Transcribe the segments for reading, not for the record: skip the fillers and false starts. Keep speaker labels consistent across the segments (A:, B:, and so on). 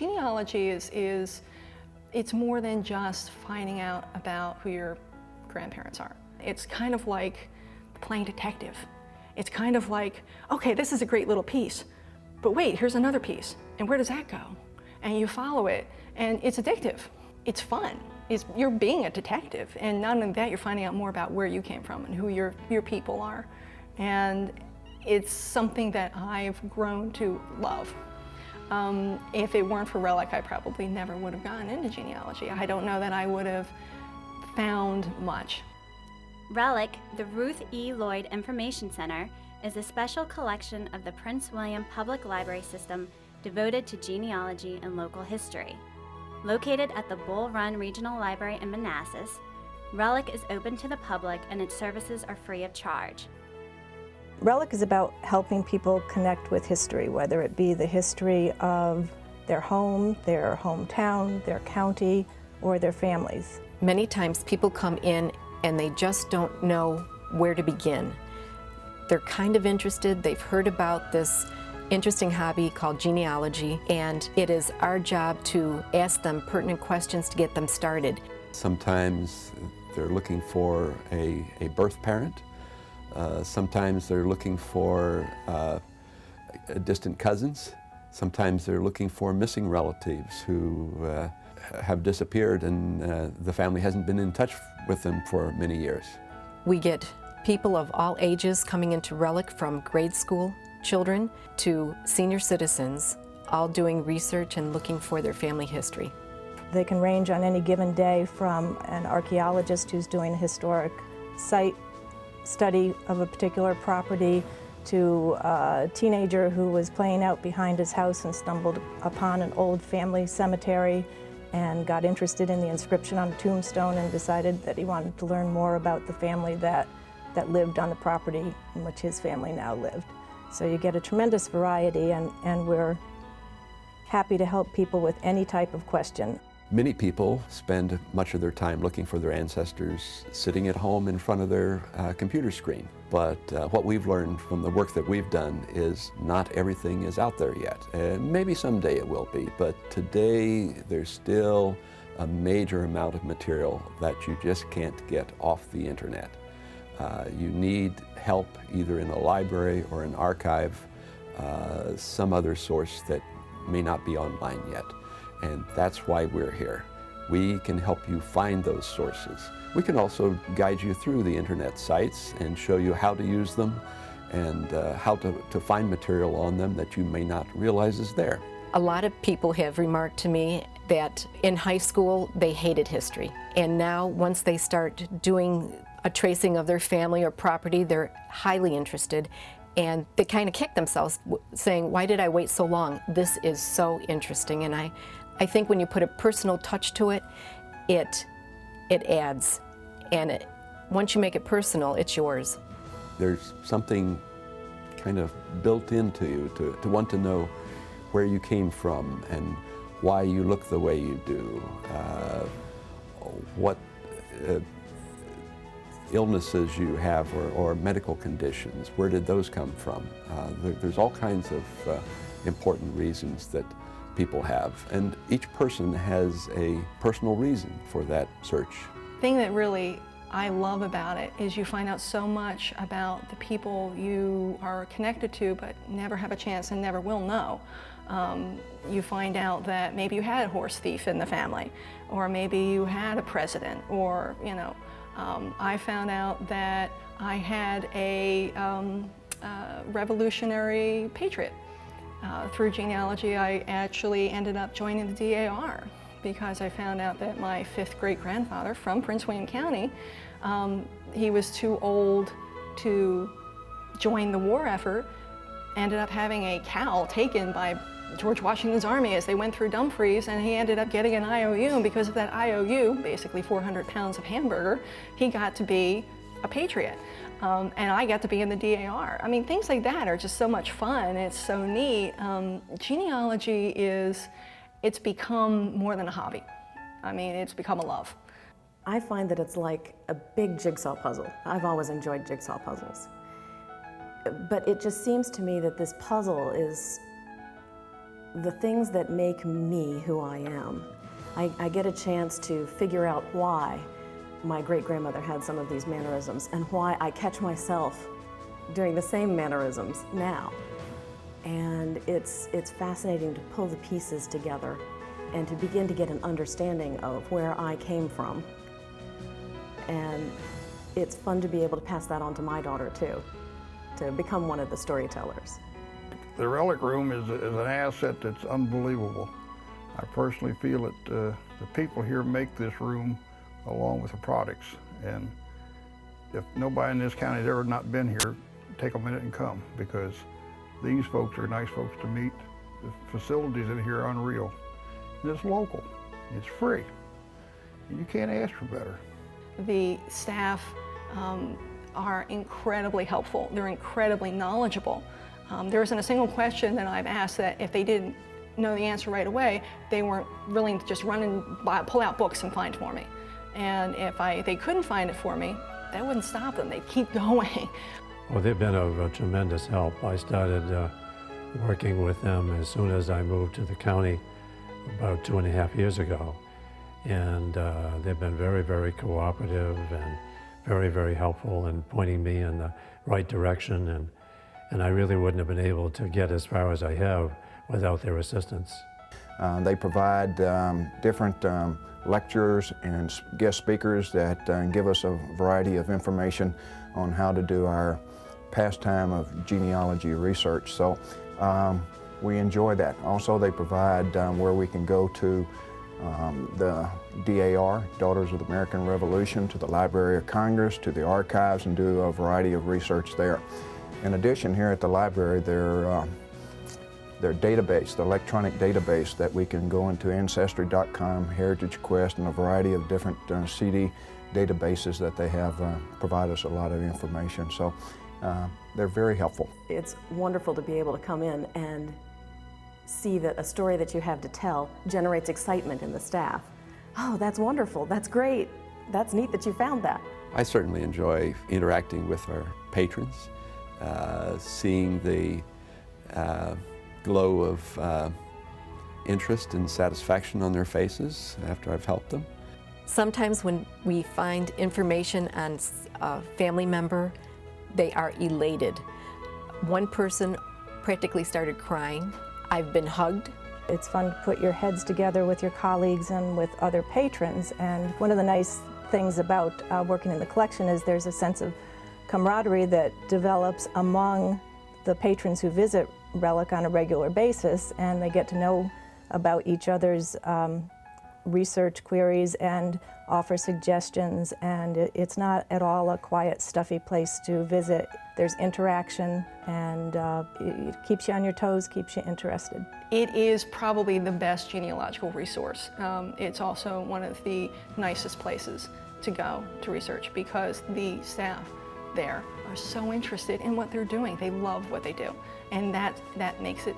A: genealogy it's more than just finding out about who your grandparents are. It's kind of like playing detective. It's kind of like, okay, this is a great little piece, but wait, here's another piece, and where does that go? And you follow it, and it's addictive. It's fun. You're being a detective, and not only that, you're finding out more about where you came from and who your people are. And it's something that I've grown to love. If it weren't for RELIC, I probably never would have gotten into genealogy. I don't know that I would have found much.
B: RELIC, the Ruth E. Lloyd Information Center, is a special collection of the Prince William Public Library System devoted to genealogy and local history. Located at the Bull Run Regional Library in Manassas, RELIC is open to the public and its services are free of charge.
C: RELIC is about helping people connect with history, whether it be the history of their home, their hometown, their county, or their families.
D: Many times people come in and they just don't know where to begin. They're kind of interested, they've heard about this interesting hobby called genealogy, and it is our job to ask them pertinent questions to get them started.
E: Sometimes they're looking for a birth parent. Sometimes they're looking for distant cousins. Sometimes they're looking for missing relatives who have disappeared and the family hasn't been in touch with them for many years.
D: We get people of all ages coming into RELIC, from grade school children to senior citizens, all doing research and looking for their family history.
C: They can range on any given day from an archaeologist who's doing a historic site study of a particular property to a teenager who was playing out behind his house and stumbled upon an old family cemetery and got interested in the inscription on a tombstone and decided that he wanted to learn more about the family that lived on the property in which his family now lived. So you get a tremendous variety, and we're happy to help people with any type of question.
E: Many people spend much of their time looking for their ancestors sitting at home in front of their computer screen. But what we've learned from the work that we've done is not everything is out there yet. And maybe someday it will be, but today there's still a major amount of material that you just can't get off the internet. You need help either in a library or an archive, some other source that may not be online yet. And that's why we're here. We can help you find those sources. We can also guide you through the internet sites and show you how to use them and how to find material on them that you may not realize is there.
D: A lot of people have remarked to me that in high school they hated history, and now once they start doing a tracing of their family or property, they're highly interested, and they kind of kick themselves saying, why did I wait so long? This is so interesting. And I think when you put a personal touch to it, it adds. And once you make it personal, it's yours.
E: There's something kind of built into you to want to know where you came from and why you look the way you do, what illnesses you have or medical conditions, where did those come from? There's all kinds of important reasons that people have, and each person has a personal reason for that search.
A: The thing that really I love about it is you find out so much about the people you are connected to but never have a chance and never will know. You find out that maybe you had a horse thief in the family, or maybe you had a president, or I found out that I had a revolutionary patriot. Through genealogy, I actually ended up joining the DAR because I found out that my 5th great-grandfather from Prince William County, he was too old to join the war effort, ended up having a cow taken by George Washington's army as they went through Dumfries, and he ended up getting an IOU, and because of that IOU, basically 400 pounds of hamburger, he got to be a patriot. And I got to be in the DAR. I mean, things like that are just so much fun. It's so neat. Genealogy it's become more than a hobby. I mean, it's become a love.
F: I find that it's like a big jigsaw puzzle. I've always enjoyed jigsaw puzzles. But it just seems to me that this puzzle is the things that make me who I am. I get a chance to figure out why my great-grandmother had some of these mannerisms and why I catch myself doing the same mannerisms now. And it's fascinating to pull the pieces together and to begin to get an understanding of where I came from. And it's fun to be able to pass that on to my daughter too, to become one of the storytellers.
G: The Relic Room is an asset that's unbelievable. I personally feel that the people here make this room along with the products. And if nobody in this county has ever not been here, take a minute and come, because these folks are nice folks to meet. The facilities in here are unreal. And it's local, it's free, and you can't ask for better.
A: The staff are incredibly helpful. They're incredibly knowledgeable. There isn't a single question that I've asked that if they didn't know the answer right away, they weren't willing to just run and pull out books and find for me. And if they couldn't find it for me, that wouldn't stop them. They'd keep going.
H: Well, they've been of tremendous help. I started working with them as soon as I moved to the county about 2.5 years ago. And they've been very, very cooperative and very, very helpful in pointing me in the right direction. And I really wouldn't have been able to get as far as I have without their assistance.
I: They provide different lecturers and guest speakers that give us a variety of information on how to do our pastime of genealogy research. So we enjoy that. Also, they provide where we can go to the DAR, Daughters of the American Revolution, to the Library of Congress, to the archives, and do a variety of research there. In addition, here at the library, their database, the electronic database that we can go into Ancestry.com, Heritage Quest, and a variety of different CD databases that they have provide us a lot of information. So they're very helpful.
F: It's wonderful to be able to come in and see that a story that you have to tell generates excitement in the staff. Oh, that's wonderful, that's great, that's neat that you found that.
E: I certainly enjoy interacting with our patrons, seeing the glow of interest and satisfaction on their faces after I've helped them.
D: Sometimes when we find information on a family member, they are elated. One person practically started crying. I've been hugged.
C: It's fun to put your heads together with your colleagues and with other patrons. And one of the nice things about working in the collection is there's a sense of camaraderie that develops among the patrons who visit Relic on a regular basis, and they get to know about each other's research queries and offer suggestions, and it's not at all a quiet, stuffy place to visit. There's interaction, and it keeps you on your toes, keeps you interested.
A: It is probably the best genealogical resource. It's also one of the nicest places to go to research because the staff there are so interested in what they're doing. They love what they do, and that makes it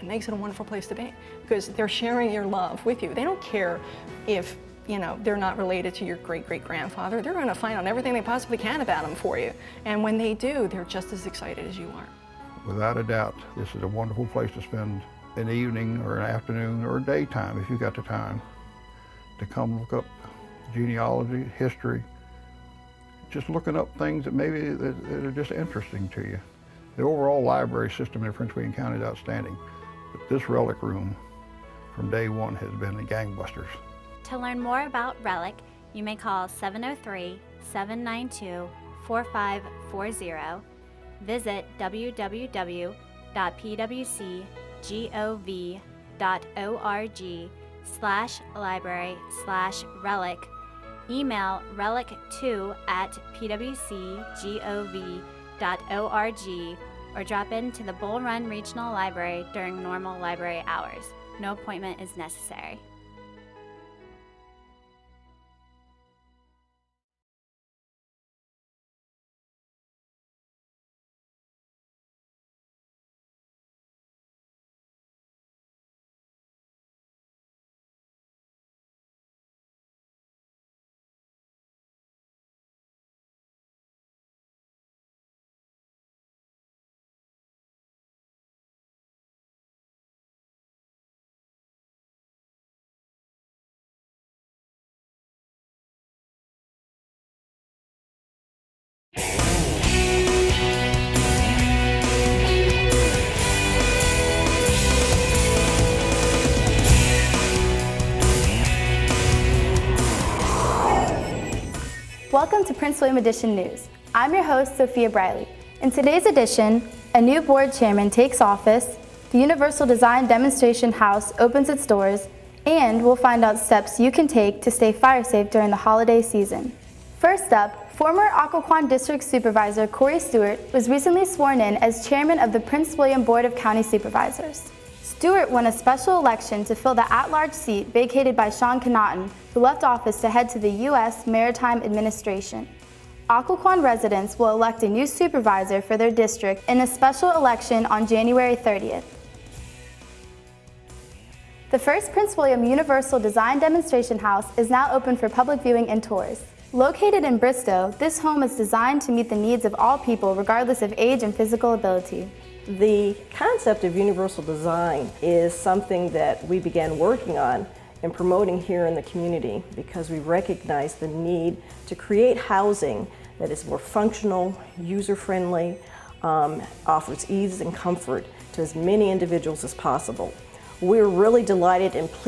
A: a wonderful place to be because they're sharing your love with you. They don't care if they're not related to your great-great-grandfather. They're going to find out everything they possibly can about him for you, and when they do, they're just as excited as you are.
G: Without a doubt, this is a wonderful place to spend an evening or an afternoon or a daytime if you've got the time to come look up genealogy, history, just looking up things that maybe that are just interesting to you. The overall library system in Prince William County is outstanding, but this Relic Room from day one has been the gangbusters.
B: To learn more about Relic, you may call 703-792-4540, visit www.pwc.gov.org/library/relic, email relic2@pwcgov.org, or drop into the Bull Run Regional Library during normal library hours. No appointment is necessary.
J: Welcome to Prince William Edition News. I'm your host, Sophia Briley. In today's edition, a new board chairman takes office, the Universal Design Demonstration House opens its doors, and we'll find out steps you can take to stay fire safe during the holiday season. First up, former Occoquan District Supervisor Corey Stewart was recently sworn in as chairman of the Prince William Board of County Supervisors. Stewart won a special election to fill the at-large seat vacated by Sean Connaughton, who left office to head to the U.S. Maritime Administration. Occoquan residents will elect a new supervisor for their district in a special election on January 30th. The first Prince William Universal Design Demonstration House is now open for public viewing and tours. Located in Bristow, this home is designed to meet the needs of all people regardless of age and physical ability.
K: The concept of universal design is something that we began working on and promoting here in the community because we recognize the need to create housing that is more functional, user-friendly, offers ease and comfort to as many individuals as possible. We're really delighted and pleased